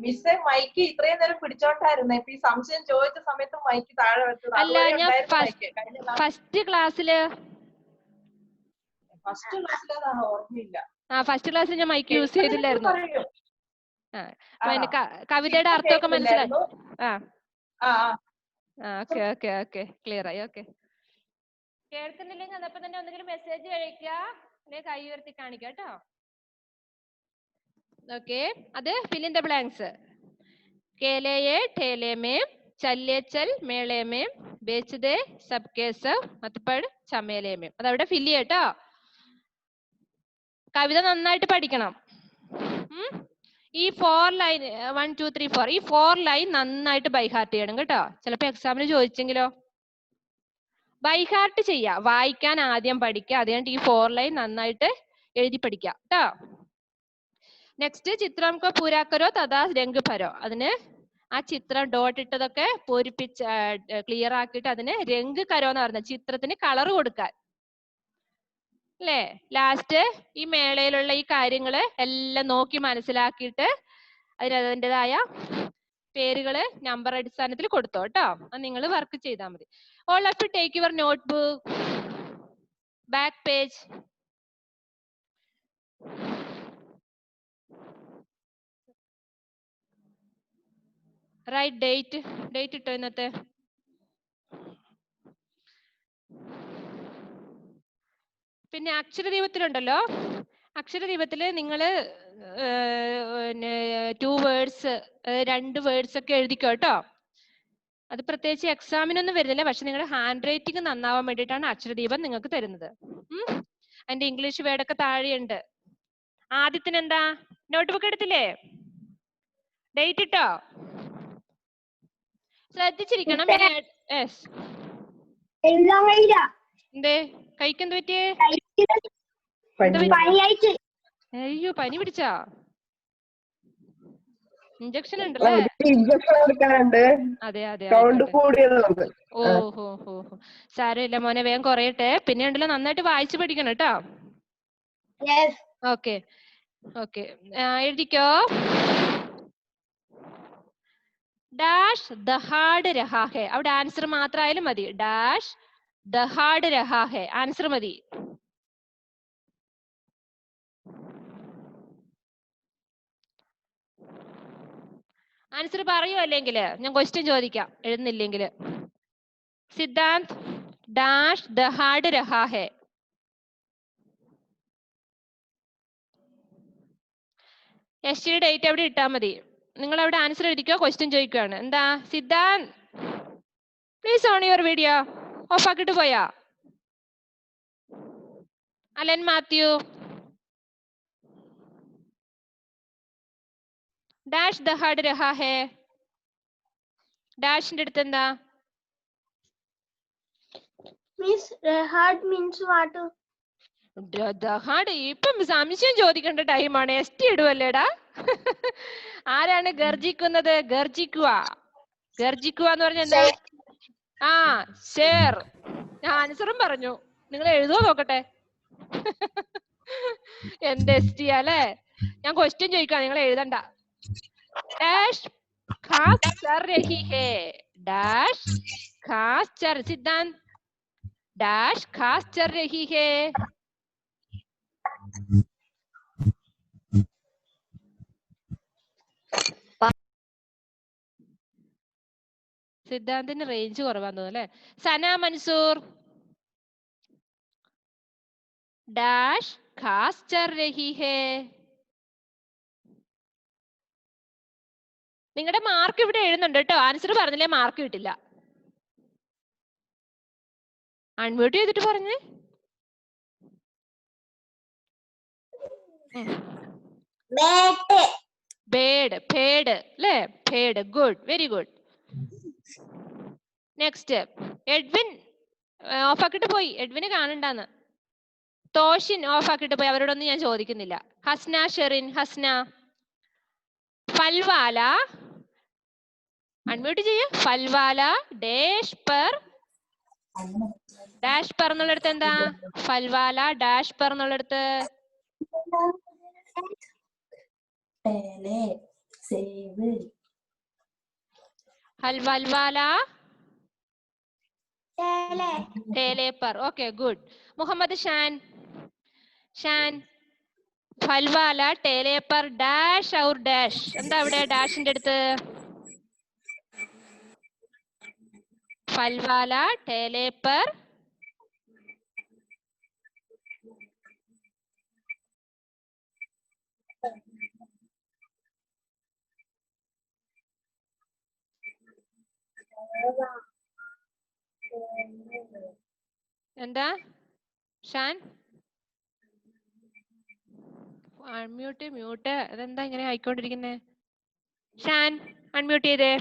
മിസ്സേ മൈക്ക് ഇത്രയും നേരം പിടിച്ചോണ്ടായിരുന്നു. ഇപ്പൊ ഈ സംശയം ചോദിച്ച സമയത്ത് മൈക്ക് താഴെ വെച്ചത്. അല്ല, ഞാൻ ഫസ്റ്റ് ക്ലാസ്സില് അതാണ് ഓർമ്മയില്ല. ഫസ്റ്റ് ക്ലാസ്സിൽ ഞാൻ മൈക്ക് യൂസ് ചെയ്തില്ലായിരുന്നു. കവിതയുടെ അർത്ഥമൊക്കെ മനസ്സിലായി. ഓക്കെ ഓക്കെ ഓക്കെ, ക്ലിയർ ആയി. ഓക്കെ. കേൾക്കുന്നില്ലെങ്കിൽ അതപ്പം തന്നെ ഒന്നുകിൽ മെസ്സേജ് അയക്കുക, അല്ലെങ്കിൽ കൈ ഉയർത്തി കാണിക്കുക കേട്ടോ. ഓക്കെ. അത് ഫിൽ ഇൻ ദ ബ്ലാങ്ക്സ്. കേലയെ ठेले में, चले चल मेले में, बेच दे सबके सब, मत पढ़ चमेले में. അതവിടെ ഫില്ല് ചെയ്യട്ടോ. കവിത നന്നായിട്ട് പഠിക്കണം. ഈ 4 ലൈൻ 1 2 3 4 ഈ 4 ലൈൻ നന്നായിട്ട് ബൈ ഹാർട്ട് ചെയ്യണം കേട്ടോ. ചിലപ്പോൾ എക്സാമിന് ചോദിച്ചെങ്കിലോ. ബൈ ഹാർട്ട് ചെയ്യാ, വായിക്കാൻ ആദ്യം പഠിക്കുക, അത് കഴിഞ്ഞിട്ട് ഈ 4 ലൈൻ നന്നായിട്ട് എഴുതി പഠിക്കുക കേട്ടോ. നെക്സ്റ്റ് ചിത്രം കോ പൂരാ കരോ തഥാ രംഗ് ഭരോ. അതിന് ആ ചിത്രം ഡോട്ട് ഇട്ടതൊക്കെ പൂരിപ്പിച്ച് ക്ലിയർ ആക്കിയിട്ട് അതിന് രംഗ് കരോ എന്ന് പറഞ്ഞ ചിത്രത്തിന് കളർ കൊടുക്കാൻ അല്ലേ. ലാസ്റ്റ് ഈ മേളയിലുള്ള ഈ കാര്യങ്ങള് എല്ലാം നോക്കി മനസ്സിലാക്കിയിട്ട് അതിൻ്റെതായ പേരുകള് നമ്പർ അടിസ്ഥാനത്തിൽ കൊടുത്തോ കേട്ടോ. അത് നിങ്ങൾ വർക്ക് ചെയ്താൽ മതി. All of you take your notebook, back page. Write date ഇട്ടോ ഇന്നത്തെ. പിന്നെ അക്ഷരദീപത്തിലുണ്ടല്ലോ, അക്ഷരദീപത്തില് നിങ്ങൾ 2 വേർഡ്സ് 2 വേർഡ്സ് ഒക്കെ എഴുതിക്കോ കേട്ടോ. അത് പ്രത്യേകിച്ച് എക്സാമിനൊന്നും വരുന്നില്ല, പക്ഷെ നിങ്ങളുടെ ഹാൻഡ് റൈറ്റിംഗ് നന്നാവാൻ വേണ്ടിയിട്ടാണ് അക്ഷരദീപം നിങ്ങൾക്ക് തരുന്നത്. അതിന്റെ ഇംഗ്ലീഷ് വേർഡൊക്കെ താഴെയുണ്ട്. ആദ്യത്തിന് എന്താ? നോട്ട്ബുക്ക് എടുത്തില്ലേ? ഡേറ്റ് ഇട്ടോ? ശ്രദ്ധിച്ചിരിക്കണം. എന്തേ കൈക്കെന്ത് പറ്റിയേ? അയ്യോ, പനി പിടിച്ചാ? ഇഞ്ചക്ഷൻ ഉണ്ടല്ലേ? അതെ അതെ. ഓഹോ ഹോ. സാരമില്ല മോനെ, വേഗം കുറയട്ടെ. പിന്നെ ഉണ്ടല്ലോ നന്നായിട്ട് വായിച്ചു പഠിക്കണം കേട്ടോ. ഓക്കെ ഓക്കെ, എഴുതിക്കോ. ഡാഷ് ദഹാഡ് രഹാ ഹെ. അവിടെ ആൻസർ മാത്രമായാലും മതി. ഡാഷ് ദഹാഡ് രഹാ ഹെ, ആൻസർ മതി. ആൻസർ പറയൂ, അല്ലെങ്കിൽ ഞാൻ ക്വസ്റ്റ്യൻ ചോദിക്കാം എഴുതുന്നില്ലെങ്കിൽ. സിദ്ധാന്ത്, ഡാഷ് ദഹാഡ് രഹാ ഹെ. എസ് ഡേറ്റ് എവിടെ ഇട്ടാ മതി. നിങ്ങൾ അവിടെ ആൻസർ എഴുതിക്കോ, ക്വസ്റ്റ്യൻ ചോദിക്കുകയാണ്. എന്താ Siddhant, please on your video. Of ആക്കിട്ട് പോയാ? അലൻ മാത്യു, ഡാഷ് ദഹാഡ് രഹാ ഹേ. ഡാഷിന്റെ അടുത്ത് എന്താ? Miss, hard means what? Dahaad. ഇപ്പം സംശയം ചോദിക്കേണ്ട ടൈമാണ്. എസ്റ്റി ഇടുവല്ലേടാ. ആരാണ് ഗർജിക്കുന്നത്? ഗർജിക്കുക. ഗർജിക്കുക എന്ന് പറഞ്ഞ എന്താ? ആ, ഷേർ. ഞാൻ ആൻസറും പറഞ്ഞു. നിങ്ങൾ എഴുതുവോ നോക്കട്ടെ. എന്ത് എസ്റ്റി അല്ലേ? ഞാൻ ക്വസ്റ്റ്യൻ ചോദിക്കാം, നിങ്ങൾ എഴുതണ്ട. ഡാഷ് ഖാസ് ചർ രഹി ഹേ. ഡാഷ് ഖാസ് ചർ. സിദ്ധാന്ത്, ഡാഷ് ഖാസ് ചർ രഹി ഹേ. സിദ്ധാന്തിന് റേഞ്ച് കുറവാന്ന് തോന്നുന്നു അല്ലെ. സന മൻസൂർ, ഡാഷ് ഖാസ് ചർ രഹി ഹേ. നിങ്ങളുടെ മാർക്ക് ഇവിടെ എഴുതുന്നുണ്ട് കേട്ടോ. ആൻസർ പറഞ്ഞില്ലേ മാർക്ക് കിട്ടില്ല. അൺമ്യൂട്ട് ചെയ്തിട്ട് പറഞ്ഞേ. ബേഡ്, പേഡ് അല്ലേ? പേഡ്. Good, very good. Next Edwin off ആക്കിട്ട് പോയി. എഡ്വിന് കാണണ്ടാന്ന്. തോഷിൻ ഓഫ് ആക്കിട്ട് പോയി. അവരോടൊന്നും ഞാൻ ചോദിക്കുന്നില്ല. ഹസ്ന ഷെറിൻ, ഹസ്ന. ഫൽവാല, അൺമ്യൂട്ട് ചെയ്യ. ഫൽവാല ഡാഷ് പെർ. ഡാഷ് പെർ എന്നുള്ളടത്ത് എന്താ? ഫൽവാല ഡാഷ് പെർ എന്നുള്ളടത്ത് ഫൽവാല ठेले पर. Okay good. मोहम्मद शान, शान फलवाला ठेले पर डैश और डैश. എന്താ അവിടെ ഡാഷിന്റെ അടുത്ത്? ഫൽവാല ठेले पर എന്താ ഷാൻ? Unmute, mute. അതെന്താ ഇങ്ങനെ ആയിക്കൊണ്ടിരിക്കുന്നേ? ഷാൻ അൺമ്യൂട്ട് ചെയ്തേ.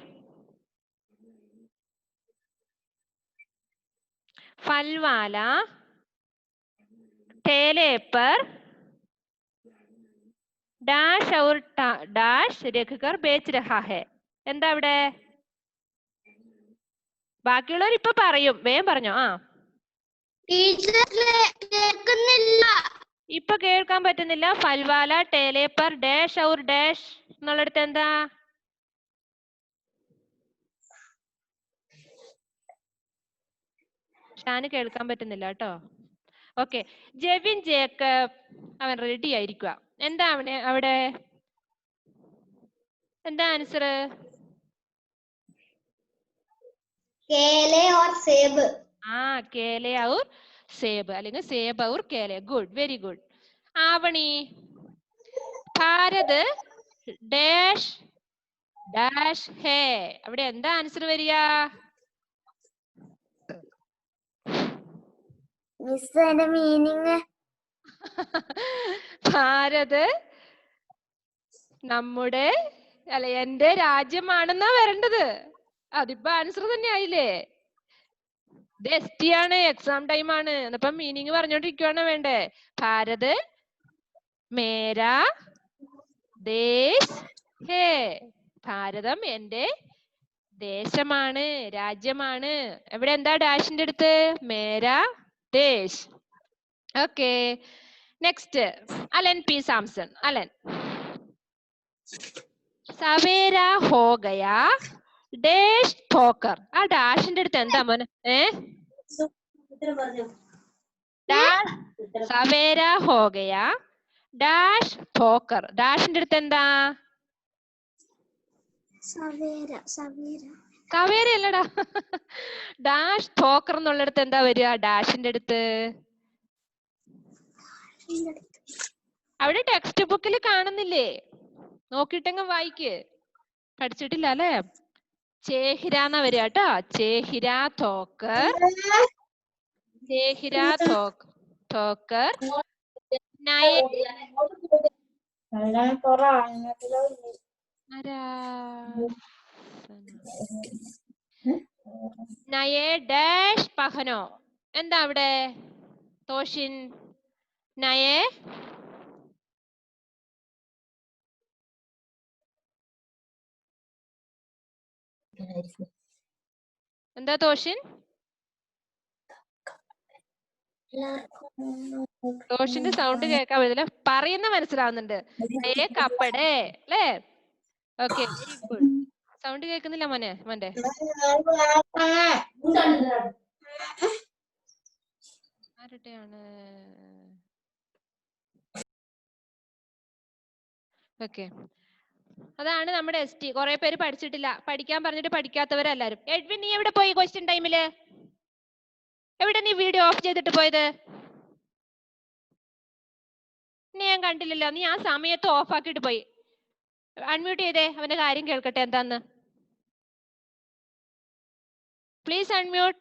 ഫൽവാല ठेले पर डैश और डैश रखकर बेच रहा है. എന്താ അവിടെ? ബാക്കിയുള്ളവർ ഇപ്പൊ പറയും. വേഗം പറഞ്ഞോ. ആ, ഇപ്പൊ കേൾക്കാൻ പറ്റുന്നില്ല. ഫൽവാല ठेले पर ഡാഷ് ഔർ ഡാഷ് എന്നുള്ളടത്ത് എന്താ? ഷാന് കേൾക്കാൻ പറ്റുന്നില്ല കേട്ടോ. ഓക്കെ, ജെവിൻ ജേക്കബ് അവൻ റെഡി ആയിരിക്കുക. എന്താ അവന് അവിടെ? എന്താ ആൻസർ? केले और सेब. ആ, കേലെ ഔർ സേബ് അല്ലെങ്കിൽ സേബ് ഔർ കേലെ. Good, very good. Avani, Bharat dash dash ഹേ. അവിടെ എന്താ ആൻസർ വരിക? മിസ്, അതിന്റെ മീനിങ് ഭാരത് നമ്മുടെ അല്ല എന്റെ രാജ്യമാണെന്നാ വരേണ്ടത്. അതിപ്പോ ആൻസർ തന്നെ ആയില്ലേ? ഇത് എസ്റ്റി ആണ്, എക്സാം ടൈം ആണ്. എന്നിപ്പം മീനിങ് പറഞ്ഞോണ്ടിരിക്കുവാണ് വേണ്ടേ? ഭാരത് മേരാ ദേശ് ഹേ. ഭാരതം എന്റെ ദേശമാണ്, രാജ്യമാണ്. എവിടെ എന്താ ഡാഷിന്റെ അടുത്ത്? മേരാ ദേശ്. Okay, next Alan P Samson. Alan, സവേര ഹോ ഗയാ ഡാഷ് പോക്കർ. ആ ഡാഷിന്റെ അടുത്ത് എന്താ മോനെ? സവേര ഹോ ഗയാ ഡാഷ് പോക്കർ. ഡാഷിന്റെ അടുത്ത് എന്താ? സവേര അല്ലടാ. ഡാഷ് പോക്കർ എന്നുള്ളടത്ത് എന്താ വരിക? ഡാഷിന്റെ അടുത്ത് അവിടെ ടെക്സ്റ്റ് ബുക്കിൽ കാണുന്നില്ലേ? നോക്കിട്ടെങ്ങും വായിക്ക്. പഠിച്ചിട്ടില്ല അല്ലേ? ചേഹിര എന്നാ വരിക കേട്ടോ. ചേഹിര തോക്കർ, ചേഹിര തോക്കർ, നയേ നയേ ഡാഷ് പഹനോ. എന്താ അവിടെ തോഷിൻ? നയേ എന്താ തോഷിൻ? തോഷിന്റെ സൗണ്ട് കേൾക്കാൻ പറ്റില്ല, പറയുന്ന മനസ്സിലാവുന്നുണ്ട്. നയേ കപ്പടേ അല്ലേ? Okay, very good. സൗണ്ട് കേൾക്കുന്നില്ല മോന്റെ? ആരുടെയാണ്? ഓക്കെ, അതാണ് നമ്മുടെ ST. കുറെ പേര് പഠിച്ചിട്ടില്ല, പഠിക്കാൻ പറഞ്ഞിട്ട് പഠിക്കാത്തവരെല്ലാരും. എഡ്വിൻ, നീ എവിടെ പോയി ക്വസ്റ്റ്യൻ ടൈമില്? എവിടെ നീ വീഡിയോ ഓഫ് ചെയ്തിട്ട് പോയത്? നീ ഞാൻ കണ്ടില്ലല്ലോ. നീ ആ സമയത്ത് ഓഫ് ആക്കിയിട്ട് പോയി. അൺമ്യൂട്ട് ചെയ്തേ, അവന്റെ കാര്യം കേൾക്കട്ടെ എന്താന്ന്. Please unmute.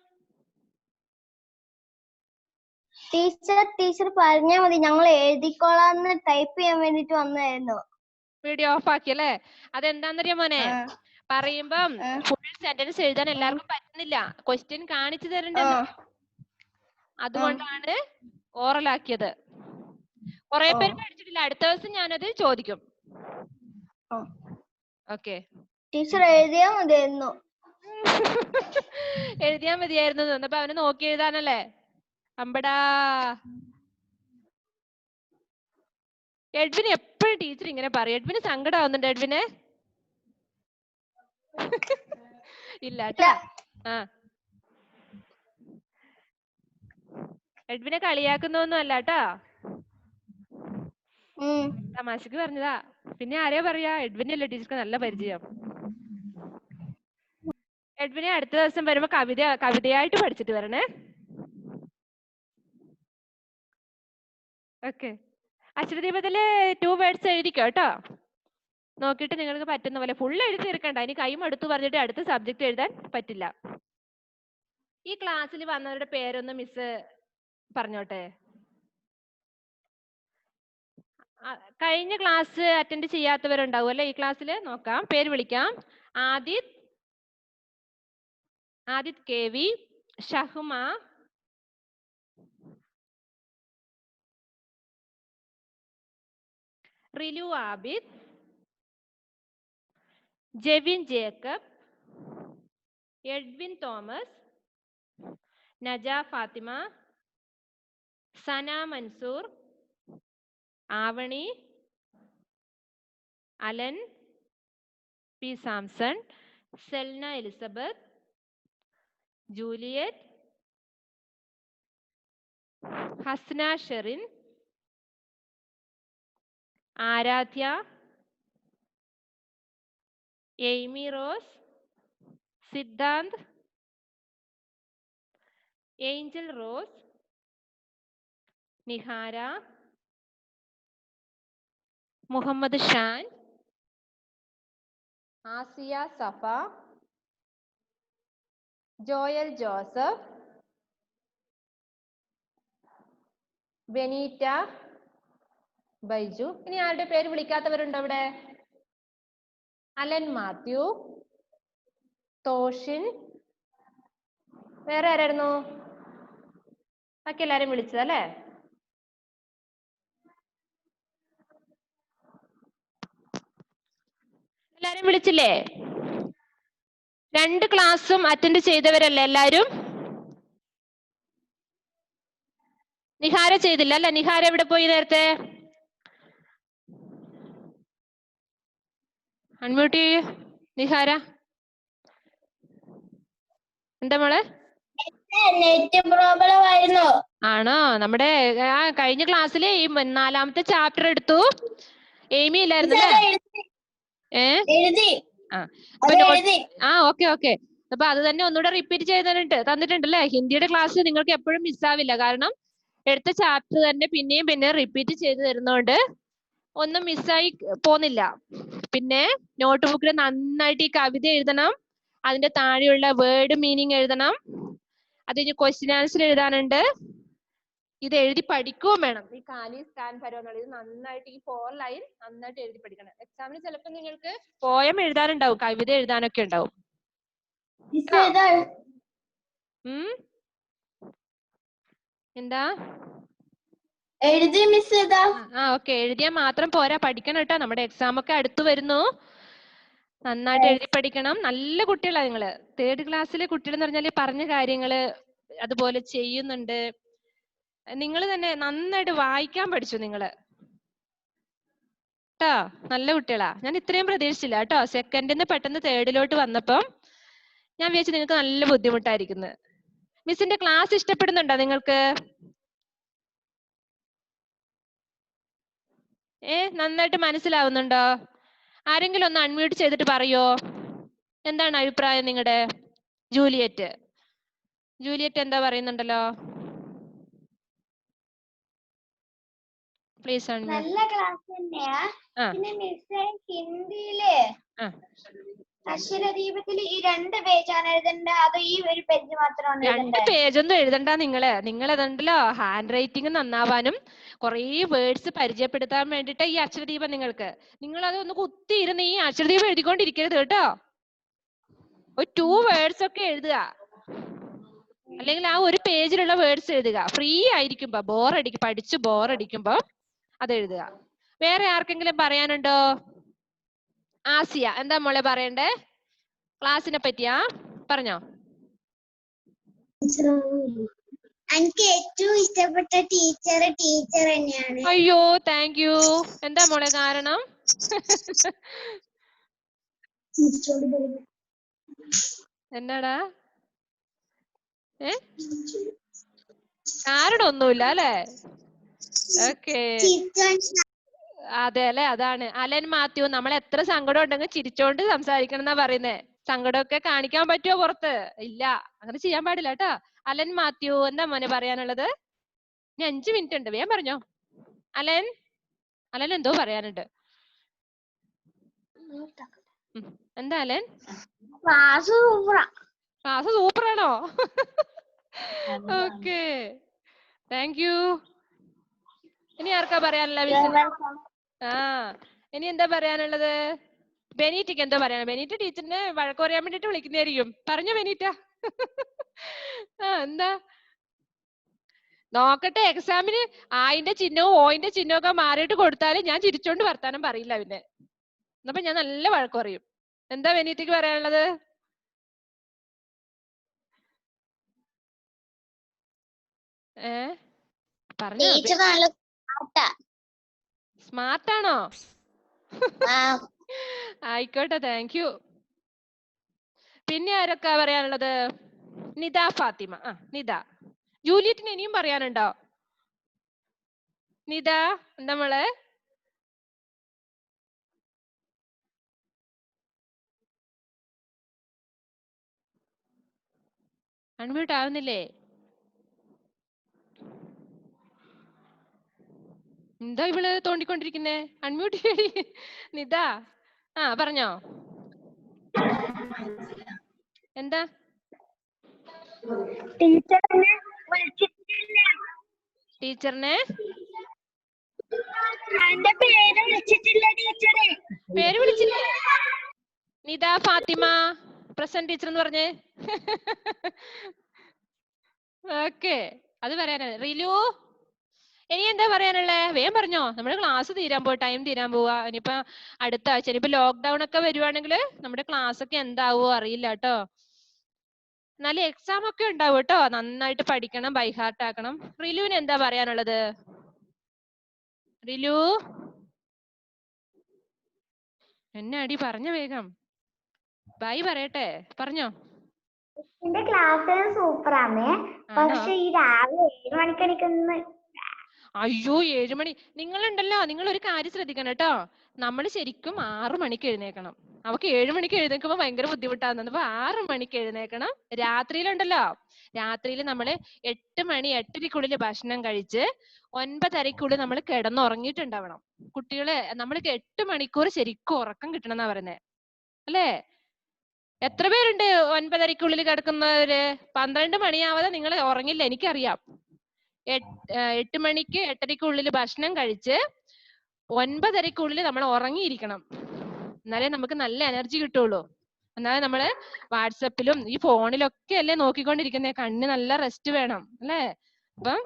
ടീച്ചർ പറഞ്ഞാൽ മതി, ഞങ്ങൾ എഴുതിക്കോളാന്ന് ടൈപ്പ് ചെയ്യാൻ വേണ്ടിട്ട് വന്നായിരുന്നു. വീഡിയോ ഓഫ് ആക്കി അല്ലേ? അതെന്താന്നറിയോ മോനെ, പറയുമ്പം ഫുൾ സെന്റൻസ് എഴുതാൻ എല്ലാവർക്കും പറ്റുന്നില്ല. ക്വസ്റ്റ്യൻ കാണിച്ചു തരണ്ടെന്ന്, അതുകൊണ്ടാണ് ഓറൽ ആക്കിയത്. കുറെ പേര് പഠിച്ചിട്ടില്ല, അടുത്ത ദിവസം ഞാനത് ചോദിക്കും. ഓക്കെ, ടീച്ചർ എഴുതിയാ മതിയായിരുന്നു. എഴുതിയാ മതിയായിരുന്നു. അപ്പൊ അവന് നോക്കി എഴുതാനല്ലേ? അമ്പടാ, എഡ്വിന് എപ്പോഴും ടീച്ചർ ഇങ്ങനെ പറയും. എഡ്വിന് സങ്കടമാവുന്നുണ്ട് എഡ്വിന്? ഇല്ല കേട്ടോ. എഡ്വിനെ കളിയാക്കുന്നൊന്നും അല്ല കേട്ടോ, തമാശക്ക് പറഞ്ഞതാ. പിന്നെ ആരെയാ പറയാ? എഡ്വിനല്ലേ ടീച്ചർക്ക് നല്ല പരിചയം. എഡ്വിനെ അടുത്ത ദിവസം വരുമ്പോ കവിതയായിട്ട് പഠിച്ചിട്ട് വരണേ. ഓക്കെ, അക്ഷരദീപത്തില് 2 വേർഡ്സ് എഴുതിക്കോ കേട്ടോ. നോക്കിയിട്ട് നിങ്ങൾക്ക് പറ്റുന്ന പോലെ ഫുൾ എഴുതി തീർക്കണ്ട. ഇനി കൈ മടുത്തു പറഞ്ഞിട്ട് അടുത്ത സബ്ജക്ട് എഴുതാൻ പറ്റില്ല. ഈ ക്ലാസ്സിൽ വന്നവരുടെ പേരൊന്ന് മിസ് പറഞ്ഞോട്ടെ. കഴിഞ്ഞ ക്ലാസ് അറ്റൻഡ് ചെയ്യാത്തവരുണ്ടാവും അല്ലെ? ഈ ക്ലാസ്സിൽ നോക്കാം, പേര് വിളിക്കാം. Adith KV, Shahma, Rilu Abid, Jevin Jacob, Edwin Thomas, Naja Fathima, Sana Mansoor, Avani, Alan P Samson, Selna Elizabeth, Juliet, Hasna Sherin, Aradhya, Amy Rose, Siddhant, Angel Rose, Nihara, Muhammad Shan, Asiya Safa, Joel Joseph, Benita, Baiju. ഇനി ആരുടെ പേര് വിളിക്കാത്തവരുണ്ടോ ഇവിടെ? അലൻ മാത്യു, തോഷിൻ, വേറെ ആരായിരുന്നു? ബാക്കി എല്ലാരും വിളിച്ചതല്ലേ? എല്ലാരും വിളിച്ചില്ലേ? 2 ക്ലാസ്സും അറ്റൻഡ് ചെയ്തവരല്ലേ എല്ലാരും? നിഹാര ചെയ്തില്ല അല്ലെ? നിഹാര എവിടെ പോയി നേരത്തെ? അൺമ്യൂട്ട് ചെയ്യൂ നിഹാര. എന്താ മോളെ? നെറ്റ് പ്രോബ്ലം ആയിരുന്നു. ആണോ? നമ്മുടെ കഴിഞ്ഞ ക്ലാസ്സില് ഈ 4ാമത്തെ ചാപ്റ്റർ എടുത്തു. എയ്മി ഇല്ലായിരുന്നല്ലേ? ഓക്കെ. അപ്പൊ അത് തന്നെ ഒന്നുകൂടെ റിപ്പീറ്റ് ചെയ്ത് തന്നിട്ടുണ്ടല്ലേ? ഹിന്ദിയുടെ ക്ലാസ് നിങ്ങൾക്ക് എപ്പോഴും മിസ്സാവില്ല, കാരണം എടുത്ത ചാപ്റ്റർ തന്നെ പിന്നെയും റിപ്പീറ്റ് ചെയ്ത് തരുന്നോണ്ട് ഒന്നും മിസ്സായി പോന്നില്ല. പിന്നെ നോട്ട് ബുക്കിൽ നന്നായിട്ട് ഈ കവിത എഴുതണം. അതിന്റെ താഴെയുള്ള വേർഡ് മീനിങ് എഴുതണം. അത് കഴിഞ്ഞ് ക്വസ്റ്റ്യൻ ആൻസർ എഴുതാനുണ്ട്. ഇത് എഴുതി പഠിക്കുകയും വേണം. ഈ കാലി സ്റ്റാൻ പരമെന്നുള്ളത് ഇത് നന്നായിട്ട് ഈ 4 ലൈൻ നന്നായിട്ട് എഴുതി പഠിക്കണം. എക്സാമിന് ചിലപ്പോൾ നിങ്ങൾക്ക് പോയം എഴുതാനുണ്ടാവും, കവിത എഴുതാനൊക്കെ ഉണ്ടാവും. എന്താ എഴുതി മിസ് ഓക്കെ, എഴുതിയാൽ മാത്രം പോരാ, പഠിക്കണം കേട്ടോ. നമ്മുടെ എക്സാം ഒക്കെ അടുത്ത് വരുന്നു. നന്നായിട്ട് എഴുതി പഠിക്കണം. നല്ല കുട്ടികളാ നിങ്ങള്. 3rd ക്ലാസ്സിലെ കുട്ടികൾ എന്ന് പറഞ്ഞാൽ പറഞ്ഞ കാര്യങ്ങള് അതുപോലെ ചെയ്യുന്നുണ്ട്. നിങ്ങൾ തന്നെ നന്നായിട്ട് വായിക്കാൻ പഠിച്ചു നിങ്ങള് ട്ടോ. നല്ല കുട്ടികളാ. ഞാൻ ഇത്രയും പ്രതീക്ഷിച്ചില്ല കേട്ടോ. സെക്കൻഡിന്ന് പെട്ടെന്ന് 3rd വന്നപ്പം ഞാൻ വിചാരിച്ചു നിങ്ങൾക്ക് നല്ല ബുദ്ധിമുട്ടായിരിക്കുന്നു. മിസ്സിന്റെ ക്ലാസ് ഇഷ്ടപ്പെടുന്നുണ്ടോ നിങ്ങൾക്ക്? നന്നായിട്ട് മനസ്സിലാവുന്നുണ്ടോ? ആരെങ്കിലും ഒന്ന് അൺമ്യൂട്ട് ചെയ്തിട്ട് പറയോ എന്താണ് അഭിപ്രായം നിങ്ങളുടെ? ജൂലിയറ്റ് എന്താ പറയുന്നുണ്ടല്ലോ? Please unmute. നല്ല ക്ലാസ് തന്നെയാ. പിന്നെ മിസ് ഹിന്ദിയില് അക്ഷരദീപത്തിൽ ഈ 2 പേജാണ് എഴുതേണ്ട, അതോ ഈ ഒരു പേജ് മാത്രമാണ് എഴുതേണ്ടത്? 2 പേജൊന്നും എഴുതണ്ട. നിങ്ങൾ അതുണ്ടല്ലോ ഹാൻഡ് റൈറ്റിംഗ് നന്നാവാനും കുറേ വേർഡ്സ് പരിചയപ്പെടുത്താൻ വേണ്ടിട്ട് ഈ അക്ഷരദീപം നിങ്ങൾ അതൊന്ന് കുത്തിയിരുന്ന് ഈ അക്ഷരദീപം എഴുതിക്കൊണ്ടിരിക്കരുത് കേട്ടോ. ഒരു 2 വേർഡ്സ് ഒക്കെ എഴുതുക, അല്ലെങ്കിൽ ആ ഒരു പേജിലുള്ള വേർഡ്സ് എഴുതുക. ഫ്രീ ആയിരിക്കുമ്പോ പഠിച്ച് ബോറടിക്കുമ്പോ അത് എഴുതുക. വേറെ ആർക്കെങ്കിലും പറയാനുണ്ടോ? ആസിയ എന്താ മോളെ പറയണ്ടേ ക്ലാസ്സിനെ പറ്റിയാ? പറഞ്ഞോ. എനിക്ക് ഏറ്റവും ഇഷ്ടപ്പെട്ട ടീച്ചർ തന്നെയാണ്. അയ്യോ താങ്ക് യു. എന്താ മോളെ കാരണം? എന്നാടാ? കാരണമൊന്നുമില്ല അല്ലേ? ഓക്കേ, അതെ അല്ലെ. അതാണ് അലൻ മാത്യു. നമ്മൾ എത്ര സങ്കടം ഉണ്ടെങ്കിൽ ചിരിച്ചോണ്ട് സംസാരിക്കണം എന്നാ പറയുന്നേ. സങ്കടമൊക്കെ കാണിക്കാൻ പറ്റുമോ പുറത്ത്? ഇല്ല, അങ്ങനെ ചെയ്യാൻ പാടില്ല കേട്ടോ. അലൻ മാത്യു എന്താ മോനെ പറയാനുള്ളത്? ഇനി 5 മിനിറ്റ് ഉണ്ട്, വേഗം പറഞ്ഞോ. അലൻ എന്തോ പറയാനുണ്ട്. എന്താ അലൻ? ക്ലാസ് സൂപ്പറാണോ? Okay, thank you. ഇനി ആർക്കാ പറയാനുള്ള? ഇനി എന്താ പറയാനുള്ളത്? ബെനീറ്റയ്ക്ക് എന്തോ പറയാനുള്ളത്? ബെനീറ്റ ടീച്ചറിനെ വഴക്ക് പറയാൻ വേണ്ടിട്ട് വിളിക്കുന്നതായിരിക്കും. പറഞ്ഞോ ബെനീറ്റ. എന്താ നോക്കട്ടെ. എക്സാമിന് ആയിന്റെ ചിഹ്നവും ഓയിന്റെ ചിഹ്നവും ഒക്കെ മാറിയിട്ട് കൊടുത്താല് ഞാൻ ചിരിച്ചോണ്ട് വർത്താനം പറയില്ല. പിന്നെ എന്നപ്പോ ഞാൻ നല്ല വഴക്ക് പറയും. എന്താ ബെനീറ്റയ്ക്ക് പറയാനുള്ളത്? പറഞ്ഞോ. സ്മാർട്ടാണോ? ആയിക്കോട്ടെ, താങ്ക് യു. പിന്നെ ആരൊക്കെ പറയാനുള്ളത്? നിദ ഫാത്തിമ. നിദ. ജൂലിയറ്റിന് ഇനിയും പറയാനുണ്ടോ? നിദ എന്താ മോളെ? അൺമ്യൂട്ട് ആവുന്നില്ലേ? എന്താ ഇവള് തോണ്ടിക്കൊണ്ടിരിക്കുന്നേ? അൺമ്യൂട്ട് ചെയ്യടി നിദ. പറഞ്ഞോ. എന്താ? ടീച്ചറിനെ പേര് വിളിച്ചില്ലേ? നിദ ഫാത്തിമ പ്രസന്റ് ടീച്ചർ എന്ന് പറഞ്ഞേ. ഓക്കെ, അത് പറയാനാണ്. റിലു ഇനി എന്താ പറയാനുള്ളേ? വേഗം പറഞ്ഞോ. നമ്മുടെ ക്ലാസ് ടൈം തീരാൻ പോവാ. ഇനിയിപ്പോ അടുത്ത ആഴ്ച ഇനിയിപ്പോ ലോക്ക്ഡൌൺ ഒക്കെ വരുവാണെങ്കിൽ നമ്മുടെ ക്ലാസ് ഒക്കെ എന്താവോ അറിയില്ല കേട്ടോ. എന്നാലും എക്സാം ഒക്കെ ഉണ്ടാവും കേട്ടോ. നന്നായിട്ട് പഠിക്കണം, ബൈ ഹാർട്ട് ആക്കണം. റിലുവിന് എന്താ പറയാനുള്ളത്? റിലു എന്നാടി പറഞ്ഞ വേഗം. ബൈ പറയട്ടെ, പറഞ്ഞോ. എന്റെ ക്ലാസ് സൂപ്പറാണ്. പക്ഷെ ഈ രാവിലെ 7 മണിക്ക് എനിക്കൊന്ന് അയ്യോ 7 മണി നിങ്ങളുണ്ടല്ലോ, നിങ്ങൾ ഒരു കാര്യം ശ്രദ്ധിക്കണം കേട്ടോ. നമ്മൾ ശരിക്കും 6 മണിക്ക് എഴുന്നേക്കണം. അവക്ക് 7 മണിക്ക് എഴുന്നേൽക്കുമ്പോൾ ഭയങ്കര ബുദ്ധിമുട്ടാകുന്നുണ്ട്. അപ്പൊ 6 മണിക്ക് എഴുന്നേക്കണം. രാത്രിയിലുണ്ടല്ലോ, രാത്രിയിൽ നമ്മൾ 8 മണി 8:30-ക്കുള്ളിൽ ഭക്ഷണം കഴിച്ച് 9:30-ക്കുള്ളിൽ നമ്മൾ കിടന്നുറങ്ങിയിട്ടുണ്ടാവണം. കുട്ടികളെ നമ്മൾ 8 മണിക്കൂർ ശരിക്കും ഉറക്കം കിട്ടണം എന്നാ പറയുന്നത് അല്ലേ? എത്ര പേരുണ്ട് 9:30-ക്കുള്ളിൽ കിടക്കുന്നവര്? 12 മണിയാവാതെ നിങ്ങൾ ഉറങ്ങില്ല, എനിക്കറിയാം. 8 മണിക്ക് 8:30-ക്കുള്ളിൽ ഭക്ഷണം കഴിച്ച് 9:30-ക്കുള്ളിൽ നമ്മൾ ഉറങ്ങിയിരിക്കണം. എന്നാലേ നമുക്ക് നല്ല എനർജി കിട്ടുള്ളൂ. എന്നാലേ നമ്മള് വാട്സപ്പിലും ഈ ഫോണിലൊക്കെ അല്ലേ നോക്കിക്കൊണ്ടിരിക്കുന്നേ, കണ്ണ് നല്ല റെസ്റ്റ് വേണം അല്ലേ? അപ്പം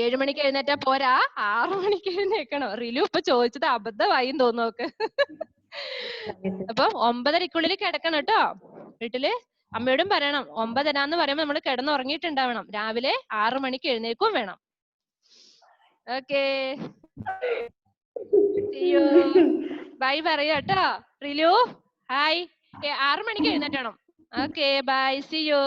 7 മണിക്ക് എഴുന്നേറ്റാ പോരാ, 6 മണിക്ക് എഴുന്നേക്കണം. റിലു ഇപ്പൊ ചോദിച്ചത് അബദ്ധമായി തോന്നുന്നു നോക്ക്. അപ്പം 9:30-ക്കുള്ളിൽ കിടക്കണം കേട്ടോ. വീട്ടില് അമ്മയോടും പറയണം, 9:30 എന്ന് പറയുമ്പോൾ നമ്മൾ കിടന്നുറങ്ങിയിട്ടുണ്ടാവണം. രാവിലെ 6 മണിക്ക് എഴുന്നേൽക്കും വേണം. ഓക്കേ, ബൈ പറയാ കേട്ടോ. റിലു ഹായ്. 6 മണിക്ക് എഴുന്നേറ്റണം. Okay bye, see U.